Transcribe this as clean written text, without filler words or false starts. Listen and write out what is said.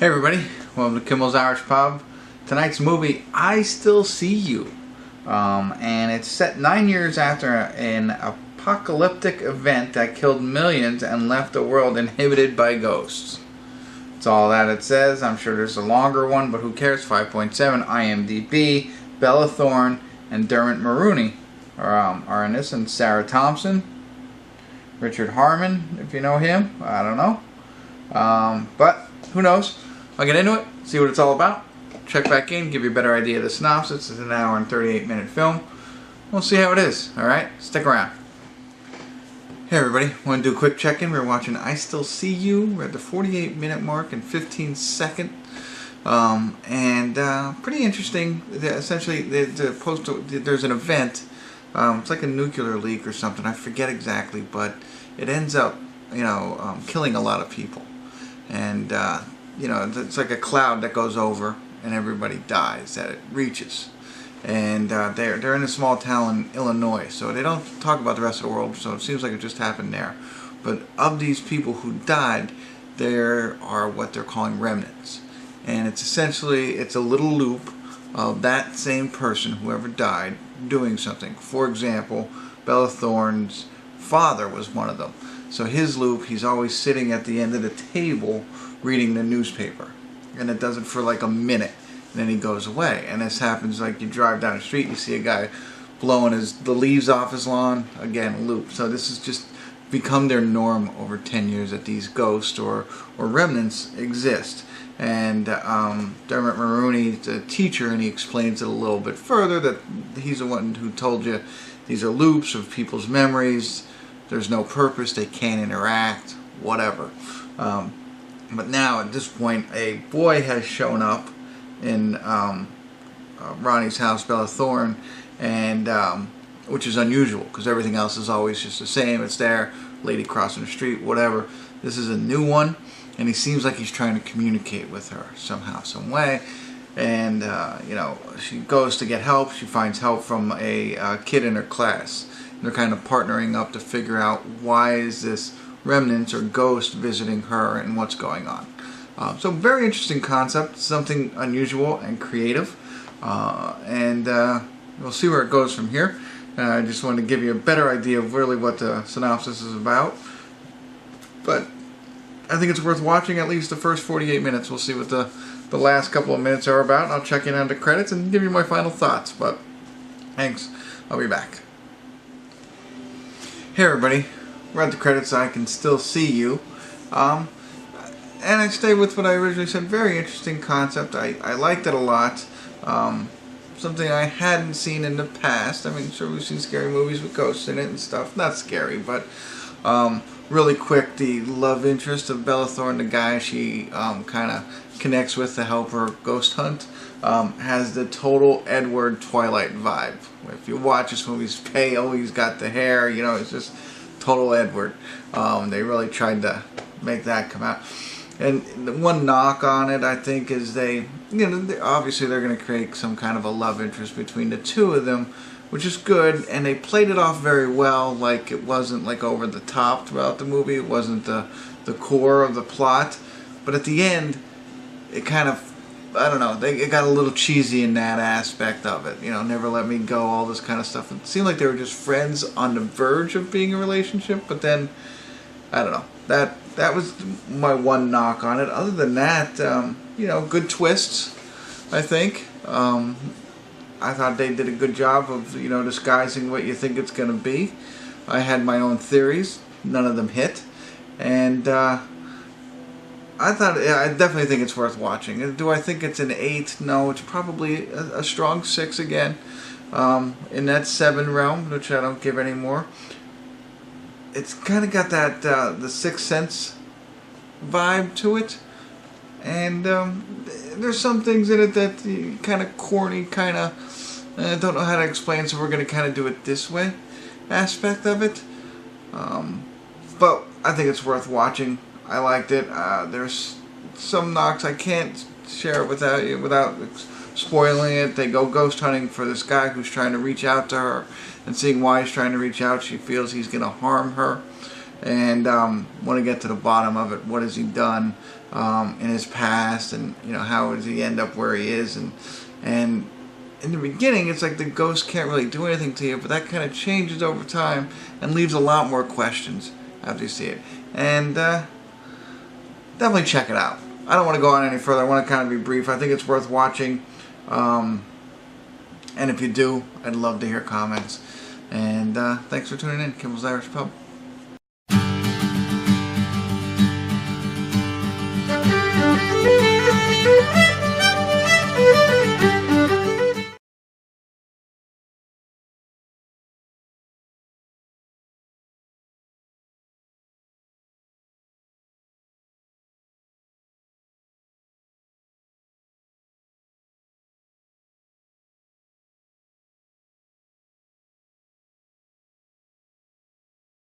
Hey everybody, welcome to Kimmel's Irish Pub. Tonight's movie, I Still See You. And it's set 9 years after an apocalyptic event that killed millions and left the world inhabited by ghosts. That's all that it says. I'm sure there's a longer one, but who cares? 5.7 IMDb. Bella Thorne and Dermot Mulroney are in this, and Sarah Thompson. Richard Harmon, if you know him. I don't know. But who knows? I'll get into it, see what it's all about, check back in, give you a better idea of the synopsis. It's an hour and 38-minute film. We'll see how it is, alright? Stick around. Hey everybody, want to do a quick check-in. We're watching I Still See You. We're at the 48-minute mark and 15 second. Pretty interesting. Essentially, there's an event. It's like a nuclear leak or something. I forget exactly, but it ends up, killing a lot of people. And it's like a cloud that goes over and everybody dies that it reaches. And they're in a small town in Illinois, so they don't talk about the rest of the world, so it seems like it just happened there. But of these people who died, there are what they're calling remnants. And it's essentially, it's a little loop of that same person, whoever died, doing something. For example, Bella Thorne's father was one of them. So his loop, he's always sitting at the end of the table reading the newspaper, and it does it for like a minute, and then he goes away. And this happens like you drive down the street, you see a guy blowing the leaves off his lawn, again, loop. So this has just become their norm over 10 years that these ghosts or remnants exist. And Dermot Mulroney's a teacher, and he explains it a little bit further, that he's the one who told you these are loops of people's memories. There's no purpose, they can't interact, whatever. But now, at this point, a boy has shown up in Ronnie's house, Bella Thorne, and which is unusual, because everything else is always just the same. It's there, lady crossing the street, whatever. This is a new one, and he seems like he's trying to communicate with her somehow, some way. And, she goes to get help. She finds help from a kid in her class. They're kind of partnering up to figure out why is this remnants or ghost visiting her and what's going on. So very interesting concept, something unusual and creative. We'll see where it goes from here. I just wanted to give you a better idea of really what the synopsis is about. But I think it's worth watching at least the first 48 minutes. We'll see what the last couple of minutes are about. I'll check in on the credits and give you my final thoughts. But thanks. I'll be back. Hey everybody, we're at the credits. I Can Still See You. And I stay with what I originally said. Very interesting concept. I liked it a lot. Something I hadn't seen in the past. I mean, sure, we've seen scary movies with ghosts in it and stuff. Not scary, but really quick, the love interest of Bella Thorne, the guy she kind of connects with to help her ghost hunt, has the total Edward Twilight vibe. If you watch this movie, he's pale, he's got the hair, it's just total Edward. They really tried to make that come out. And the one knock on it, I think, is obviously they're going to create some kind of a love interest between the two of them, which is good, and they played it off very well. Like, it wasn't like over the top throughout the movie. It wasn't the core of the plot. But at the end, it kind of, I don't know, it got a little cheesy in that aspect of it. Never let me go, all this kind of stuff. It seemed like they were just friends on the verge of being a relationship, but then, I don't know. That was my one knock on it. Other than that, good twists, I think. I thought they did a good job of, disguising what you think it's going to be. I had my own theories. None of them hit. And I definitely think it's worth watching. Do I think it's an 8? No, it's probably a strong 6 again. In that 7 realm, which I don't give anymore. It's kind of got that the Sixth Sense vibe to it. And there's some things in it that kind of corny, kind of don't know how to explain, so we're going to kind of do it this way aspect of it. But I think it's worth watching. I liked it. There's some knocks I can't share without spoiling it. They go ghost hunting for this guy who's trying to reach out to her, and seeing why he's trying to reach out, she feels he's going to harm her. and want to get to the bottom of it. What has he done? in his past, and how does he end up where he is, and in the beginning it's like the ghost can't really do anything to you, but that kind of changes over time and leaves a lot more questions after you see it. And definitely check it out. I don't want to go on any further. I want to kind of be brief. I think it's worth watching. And if you do, I'd love to hear comments. And thanks for tuning in. Kimmel's Irish Pub.